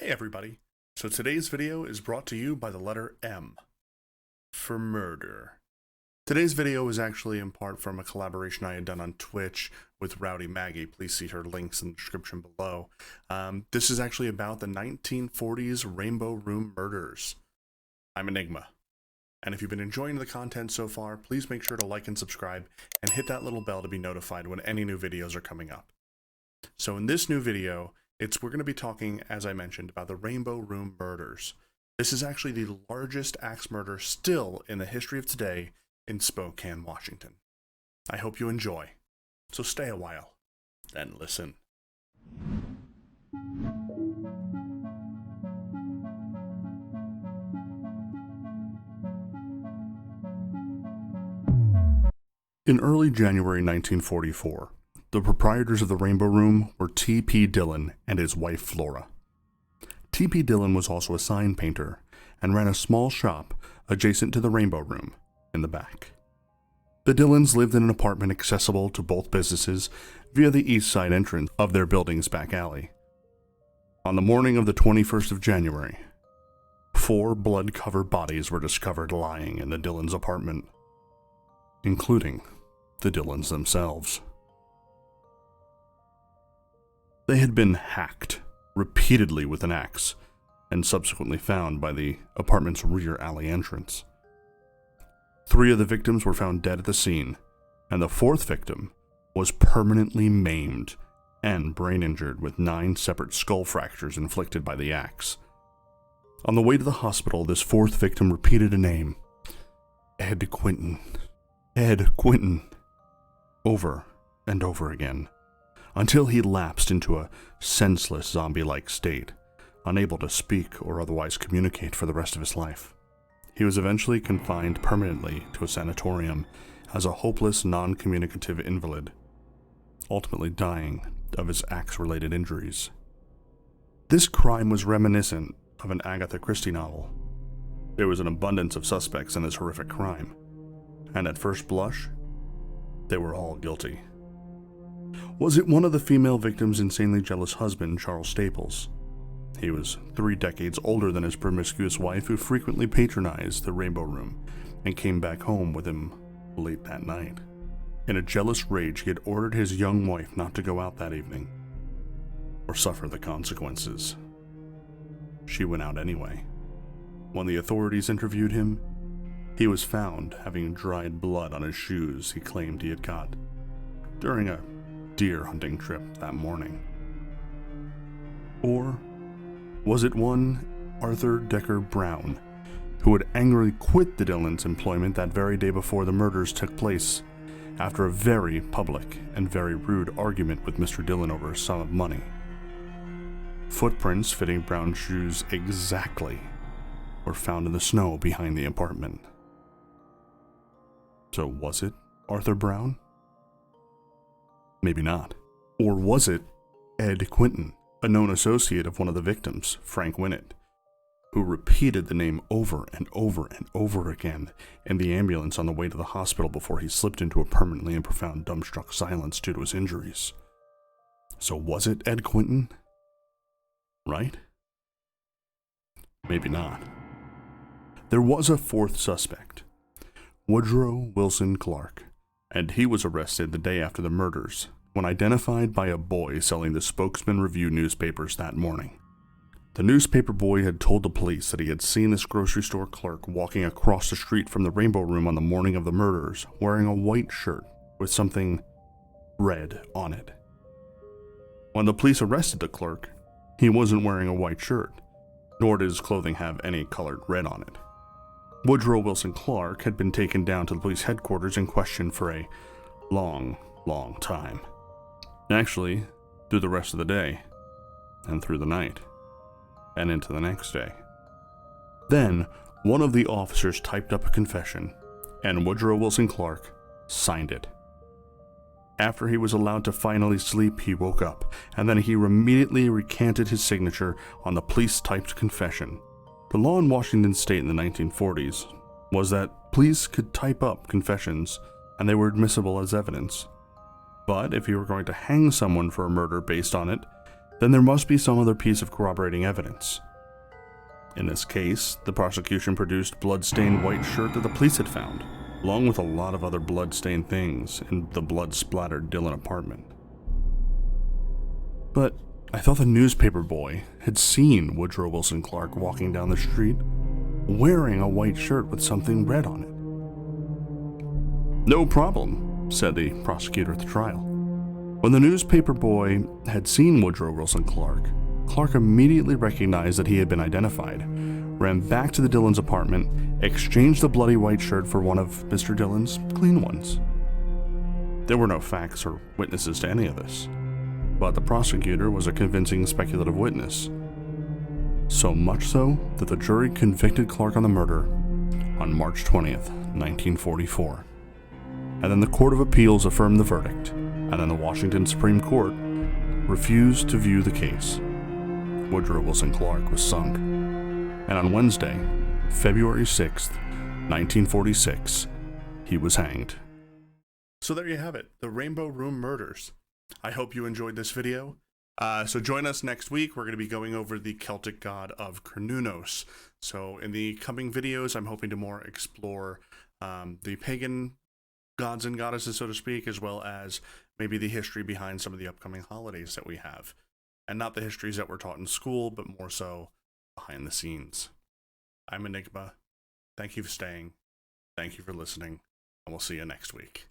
Hey everybody, so today's video is brought to you by the letter M, for murder. Today's video is actually in part from a collaboration I had done on Twitch with Rowdy Maggie. Please see her links in the description below. This is actually about the 1940s Rainbow Room murders. I'm Enigma, and if you've been enjoying the content so far, please make sure to like and subscribe, and hit that little bell to be notified when any new videos are coming up. So in this new video, we're going to be talking, as I mentioned, about the Rainbow Room murders. This is actually the largest axe murder still in the history of today in Spokane, Washington. I hope you enjoy. So stay a while and listen. In early January 1944, the proprietors of the Rainbow Room were T.P. Dillon and his wife Flora. T.P. Dillon was also a sign painter and ran a small shop adjacent to the Rainbow Room in the back. The Dillons lived in an apartment accessible to both businesses via the east side entrance of their building's back alley. On the morning of the 21st of January, 4 blood-covered bodies were discovered lying in the Dillons' apartment, including the Dillons themselves. They had been hacked repeatedly with an axe and subsequently found by the apartment's rear alley entrance. 3 of the victims were found dead at the scene, and the 4th victim was permanently maimed and brain injured with 9 separate skull fractures inflicted by the axe. On the way to the hospital, this 4th victim repeated a name: Ed Quinton. Ed Quinton. Over and over again, until he lapsed into a senseless zombie-like state, unable to speak or otherwise communicate for the rest of his life. He was eventually confined permanently to a sanatorium as a hopeless, non-communicative invalid, ultimately dying of his axe-related injuries. This crime was reminiscent of an Agatha Christie novel. There was an abundance of suspects in this horrific crime, and at first blush, they were all guilty. Was it one of the female victims' insanely jealous husband, Charles Staples? He was 3 decades older than his promiscuous wife, who frequently patronized the Rainbow Room and came back home with him late that night. In a jealous rage, he had ordered his young wife not to go out that evening or suffer the consequences. She went out anyway. When the authorities interviewed him, he was found having dried blood on his shoes he claimed he had caught during a deer hunting trip that morning. Or was it one Arthur Decker Brown, who had angrily quit the Dillons' employment that very day before the murders took place, after a very public and very rude argument with Mr. Dillon over a sum of money? Footprints fitting Brown's shoes exactly were found in the snow behind the apartment. So was it Arthur Brown? Maybe not. Or was it Ed Quinton, a known associate of one of the victims, Frank Winnett, who repeated the name over and over and over again in the ambulance on the way to the hospital before he slipped into a permanently and profound dumbstruck silence due to his injuries? So was it Ed Quinton? Right? Maybe not. There was a 4th suspect, Woodrow Wilson Clark, and he was arrested the day after the murders, when identified by a boy selling the Spokesman Review newspapers that morning. The newspaper boy had told the police that he had seen this grocery store clerk walking across the street from the Rainbow Room on the morning of the murders, wearing a white shirt with something red on it. When the police arrested the clerk, he wasn't wearing a white shirt, nor did his clothing have any colored red on it. Woodrow Wilson Clark had been taken down to the police headquarters and questioned for a long time. Actually, through the rest of the day, and through the night, and into the next day. Then, one of the officers typed up a confession, and Woodrow Wilson Clark signed it. After he was allowed to finally sleep, he woke up, and then he immediately recanted his signature on the police-typed confession. The law in Washington state in the 1940s was that police could type up confessions and they were admissible as evidence. But if you were going to hang someone for a murder based on it, then there must be some other piece of corroborating evidence. In this case, the prosecution produced blood-stained white shirt that the police had found, along with a lot of other blood-stained things in the blood-splattered Dillon apartment. But I thought the newspaper boy had seen Woodrow Wilson Clark walking down the street wearing a white shirt with something red on it. "No problem," said the prosecutor at the trial. When the newspaper boy had seen Woodrow Wilson Clark, Clark immediately recognized that he had been identified, ran back to the Dillon's apartment, exchanged the bloody white shirt for one of Mr. Dillon's clean ones. There were no facts or witnesses to any of this, but the prosecutor was a convincing speculative witness. So much so that the jury convicted Clark on the murder on March 20th, 1944. And then the Court of Appeals affirmed the verdict, and then the Washington Supreme Court refused to view the case. Woodrow Wilson Clark was sunk, and on Wednesday, February 6th, 1946, he was hanged. So there you have it, the Rainbow Room Murders. I hope you enjoyed this video. So join us next week. We're going to be going over the Celtic god of Cernunnos. So in the coming videos, I'm hoping to more explore the pagan gods and goddesses, so to speak, as well as maybe the history behind some of the upcoming holidays that we have. And not the histories that were taught in school, but more so behind the scenes. I'm Enygma. Thank you for staying. Thank you for listening. And we'll see you next week.